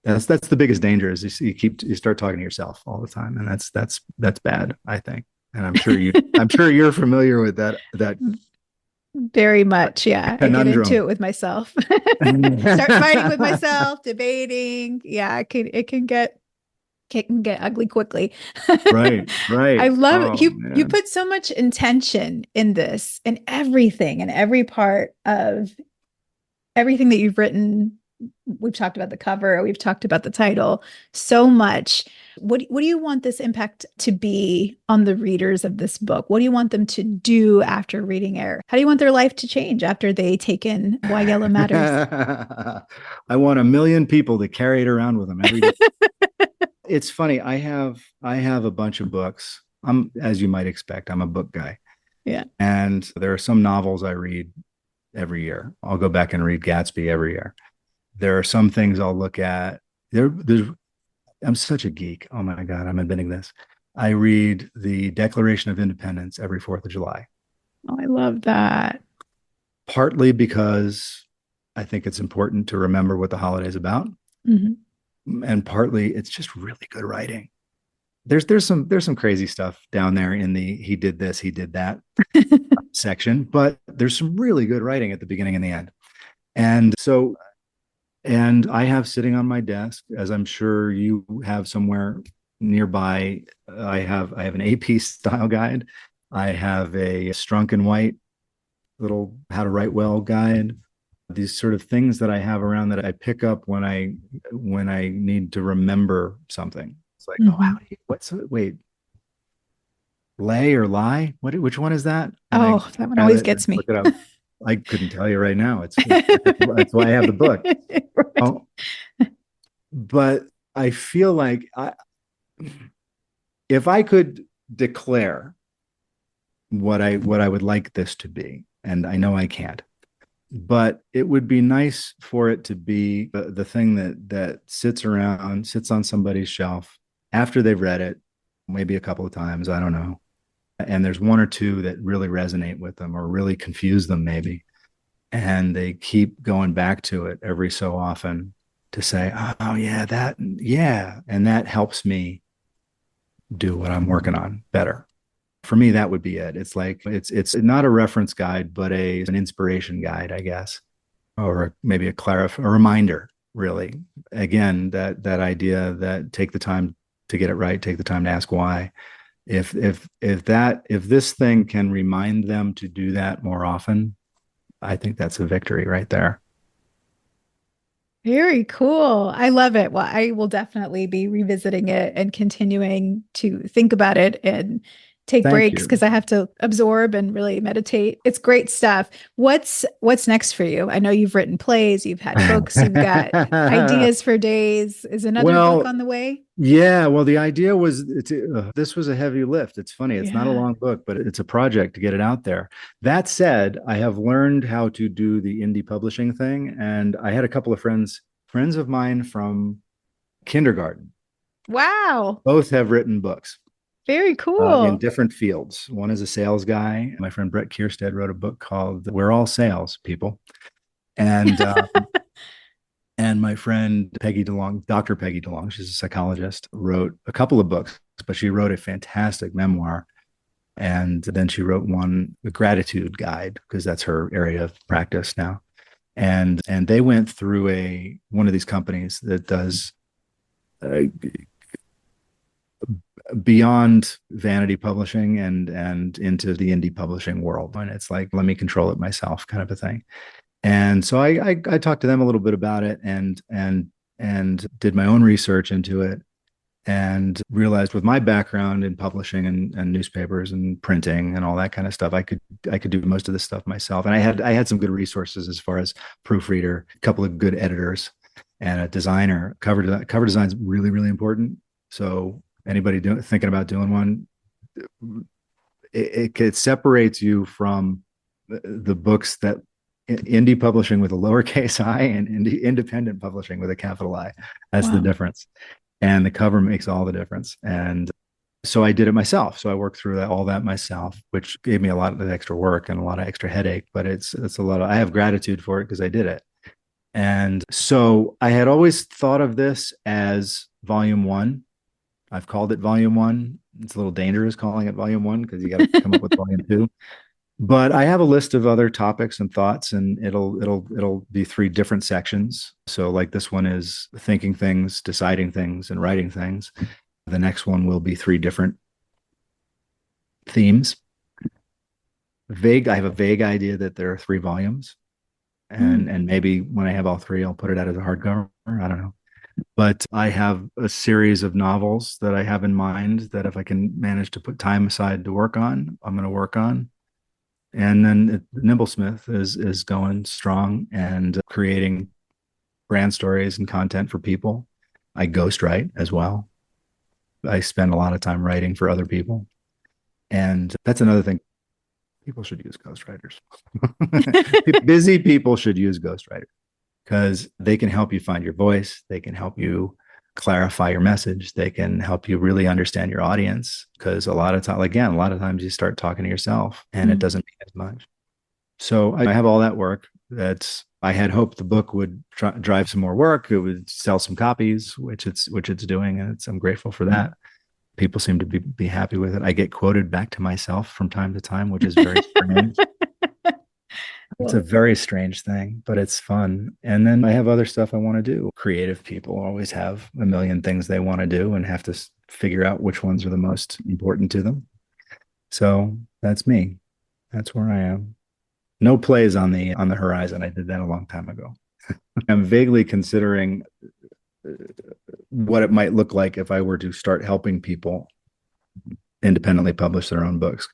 That's the biggest danger, is you start talking to yourself all the time, and that's bad, I think. And I'm sure you're familiar with that. Very much, yeah. Conundrum. I get into it with myself. Start fighting with myself, debating. Yeah, it can get ugly quickly. Right. I love it. You put so much intention in this, and everything, and every part of everything that you've written we've talked about the cover, we've talked about the title so much. What do you want this impact to be on the readers of this book? What do you want them to do after reading it? How do you want their life to change after they take in Why Yellow Matters? I want 1 million people to carry it around with them every day. It's funny. I have a bunch of books. I'm, as you might expect, I'm a book guy. Yeah. And there are some novels I read every year. I'll go back and read Gatsby every year. There are some things I'll look at. I'm such a geek. Oh my God, I'm admitting this. I read the Declaration of Independence every 4th of July. Oh, I love that. Partly because I think it's important to remember what the holiday is about. Mm-hmm. And partly it's just really good writing. There's some crazy stuff down there in the he did this, he did that section, but there's some really good writing at the beginning and the end. And I have sitting on my desk, as I'm sure you have somewhere nearby, I have an AP style guide. I have a Strunk and White little how to write well guide. These sort of things that I have around that I pick up when I need to remember something. It's like, oh, how do you, wait, lay or lie? Which one is that? And that one always gets me. Look it up. I couldn't tell you right now. That's why I have the book. Right. Oh, but I feel like if I could declare what I would like this to be, and I know I can't, but it would be nice for it to be the thing that sits on somebody's shelf after they've read it, maybe a couple of times, I don't know. And there's one or two that really resonate with them or really confuse them maybe. And they keep going back to it every so often to say, oh yeah, that, yeah. And that helps me do what I'm working on better. For me, that would be it. It's like, it's not a reference guide, but an inspiration guide, I guess, or maybe a reminder, really. Again, that idea that take the time to get it right, take the time to ask why. If this thing can remind them to do that more often, I think that's a victory right there. Very cool. I love it. Well, I will definitely be revisiting it and continuing to think about it and take breaks because I have to absorb and really meditate. It's great stuff. What's next for you? I know you've written plays, you've had books, you've got ideas for days. Is another book on the way? Yeah, well, the idea was this was a heavy lift. It's funny. It's not a long book, but it's a project to get it out there. That said, I have learned how to do the indie publishing thing. And I had a couple of friends of mine from kindergarten. Wow. Both have written books. Very cool. In different fields. One is a sales guy. My friend Brett Kierstead wrote a book called We're All Sales People. And and my friend Peggy DeLong, Dr. Peggy DeLong, she's a psychologist, wrote a couple of books, but she wrote a fantastic memoir. And then she wrote one, a gratitude guide, because that's her area of practice now. And they went through one of these companies that does beyond vanity publishing and into the indie publishing world. And it's like, let me control it myself kind of a thing. And so I talked to them a little bit about it and did my own research into it and realized with my background in publishing and newspapers and printing and all that kind of stuff, I could do most of this stuff myself. And I had some good resources as far as proofreader, a couple of good editors and a designer. Cover design is really, really important. So anybody thinking about doing one, it separates you from the books that indie publishing with a lowercase I and independent publishing with a capital I. That's the difference. And the cover makes all the difference. And so I did it myself. So I worked through all that myself, which gave me a lot of extra work and a lot of extra headache, but it's a lot I have gratitude for it because I did it. And so I had always thought of this as volume 1. I've called it volume 1. It's a little dangerous calling it volume 1 because you got to come up with volume 2. But I have a list of other topics and thoughts, and it'll be 3 different sections. So like this one is thinking things, deciding things, and writing things. The next one will be 3 different themes. I have a vague idea that there are 3 volumes. Mm. and maybe when I have all three, I'll put it out as a hardcover. I don't know. But I have a series of novels that I have in mind that if I can manage to put time aside to work on, I'm going to work on. And then Nimblesmith is going strong and creating brand stories and content for people. I ghostwrite as well. I spend a lot of time writing for other people. And that's another thing. People should use ghostwriters. Busy people should use ghostwriters because they can help you find your voice. They can help you clarify your message. They can help you really understand your audience because a lot of time, again, a lot of times you start talking to yourself and it doesn't mean as much. So I have all that work. That's I had hoped the book would drive some more work. It would sell some copies, which it's doing, and I'm grateful for that. People seem to be happy with it. I get quoted back to myself from time to time, which is very strange. It's a very strange thing, but it's fun. And then I have other stuff I want to do. Creative people always have a million things they want to do and have to figure out which ones are the most important to them. So that's me. That's where I am. No plays on the horizon. I did that a long time ago. I'm vaguely considering what it might look like if I were to start helping people independently publish their own books.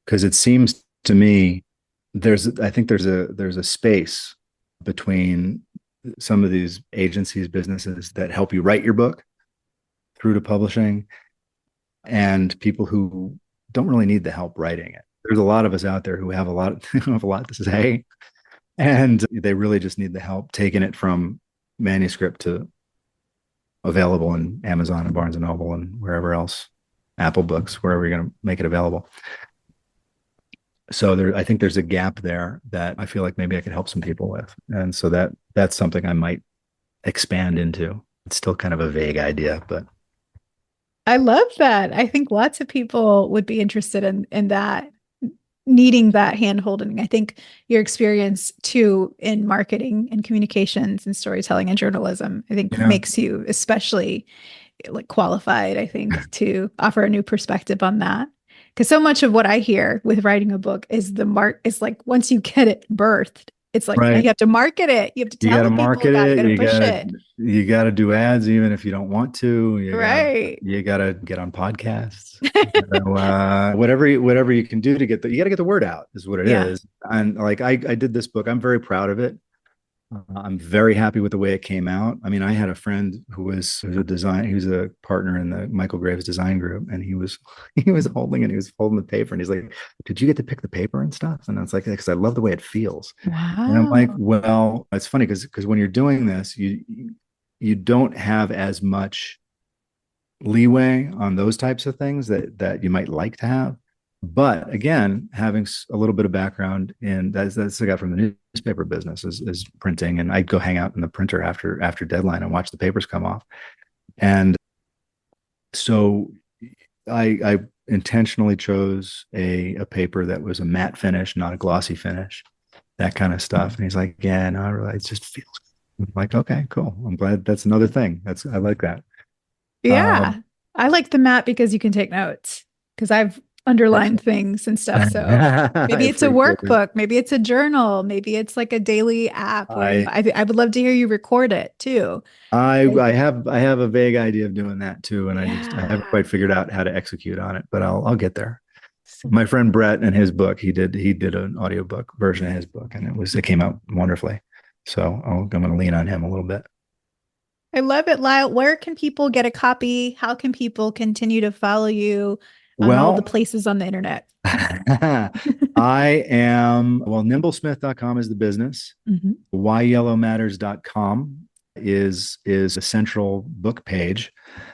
Because it seems to me I think there's a space between some of these agencies, businesses that help you write your book through to publishing and people who don't really need the help writing it. There's a lot of us out there who have a lot to say, and they really just need the help taking it from manuscript to available in Amazon and Barnes and Noble and wherever else, Apple Books, wherever you're going to make it available. So I think there's a gap there that I feel like maybe I could help some people with. And so that's something I might expand into. It's still kind of a vague idea, but I love that. I think lots of people would be interested in that, needing that hand holding. I think your experience too in marketing and communications and storytelling and journalism, I think makes you especially like qualified, I think, to offer a new perspective on that. Because so much of what I hear with writing a book is is like once you get it birthed, it's like you have to market it. You have to tell people about it. You got to push it. You got to do ads even if you don't want to. You got to get on podcasts. Whatever you can do to you got to get the word out is what it is. And like I did this book. I'm very proud of it. I'm very happy with the way it came out. I mean, I had a friend who was a partner in the Michael Graves design group, and he was holding the paper, and he's like, "Did you get to pick the paper and stuff?" And I was like, "Because I love the way it feels." Wow. And I'm like, "Well, it's funny because when you're doing this, you don't have as much leeway on those types of things that you might like to have." But again, having a little bit of background in that's I got from the newspaper business is printing, and I'd go hang out in the printer after deadline and watch the papers come off. And so I intentionally chose a paper that was a matte finish, not a glossy finish, that kind of stuff. And he's like, "Yeah, no, really, it just feels good." I'm like, "Okay, cool. I'm glad that's another thing. I like that." Yeah. I like the matte because you can take notes because I've underlined things and stuff. So maybe it's a workbook, maybe it's a journal, maybe it's like a daily app. I would love to hear you record it too. I have a vague idea of doing that too, and I haven't quite figured out how to execute on it, but I'll get there. My friend Brett and his book, he did an audiobook version of his book, and it came out wonderfully. So I'm going to lean on him a little bit. I love it, Lyle. Where can people get a copy? How can people continue to follow you on all the places on the internet? Nimblesmith.com is the business. Whyyellowmatters.com is a central book page,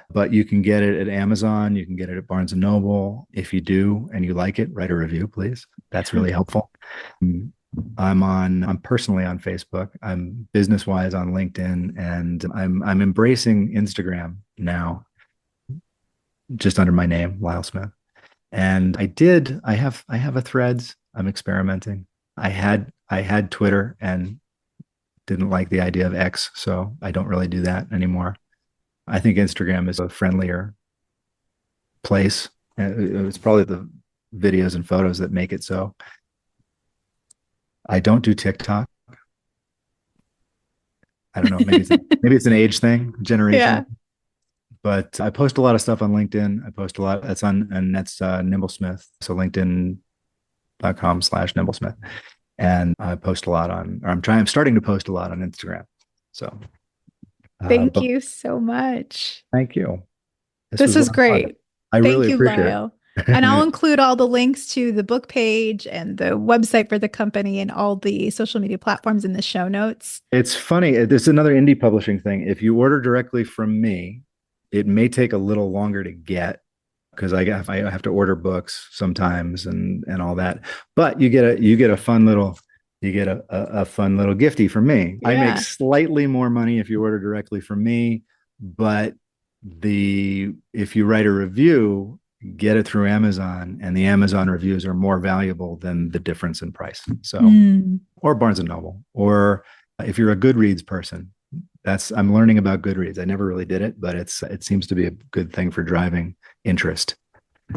but you can get it at Amazon. You can get it at Barnes and Noble. If you do and you like it, write a review, please. That's really helpful. I'm personally on Facebook. I'm business-wise on LinkedIn, and I'm embracing Instagram now, just under my name, Lyle Smith. And I have a Threads. I'm experimenting. I had Twitter and didn't like the idea of X, so I don't really do that anymore. I think Instagram is a friendlier place. It's probably the videos and photos that make it so. I don't do TikTok. I don't know. Maybe it's an age thing, Yeah. generation. But I post a lot of stuff on LinkedIn. I post a lot. That's Nimblesmith. So LinkedIn.com/Nimblesmith. And I post a lot I'm starting to post a lot on Instagram. So, Thank but you so much. thank you. This This was a is lot of fun. great. I Thank really you, appreciate Lyle. And I'll it. include all the links to the book page and the website for the company and all the social media platforms in the show notes. It's funny. There's another indie publishing thing. If you order directly from me, it may take a little longer to get because I have to order books sometimes and all that. But you get a fun little fun little gifty from me. I make Yeah. slightly more money if you order directly from me, but if you write a review, get it through Amazon, and the Amazon reviews are more valuable than the difference in price. So, or Barnes and Noble, or if you're a Goodreads person, I'm learning about Goodreads. I never really did it, but it seems to be a good thing for driving interest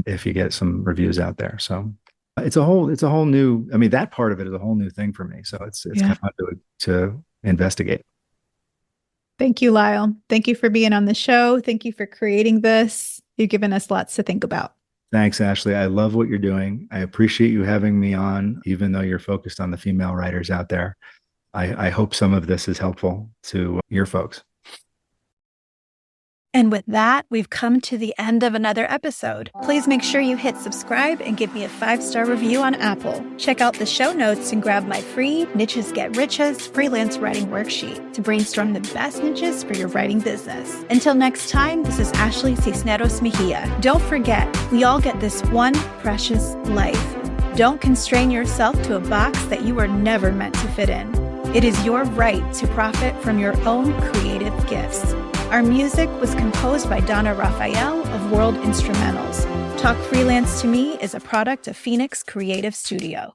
if you get some reviews out there. So it's a whole new, I mean, that part of it is a whole new thing for me. So it's kind of fun to investigate. Thank you, Lyle. Thank you for being on the show. Thank you for creating this. You've given us lots to think about. Thanks, Ashley. I love what you're doing. I appreciate you having me on, even though you're focused on the female writers out there. I hope some of this is helpful to your folks. And with that, we've come to the end of another episode. Please make sure you hit subscribe and give me a 5-star review on Apple. Check out the show notes and grab my free Niches Get Riches freelance writing worksheet to brainstorm the best niches for your writing business. Until next time, this is Ashley Cisneros Mejia. Don't forget, we all get this one precious life. Don't constrain yourself to a box that you were never meant to fit in. It is your right to profit from your own creative gifts. Our music was composed by Donna Raphael of World Instrumentals. Talk Freelance to Me is a product of Phoenix Creative Studio.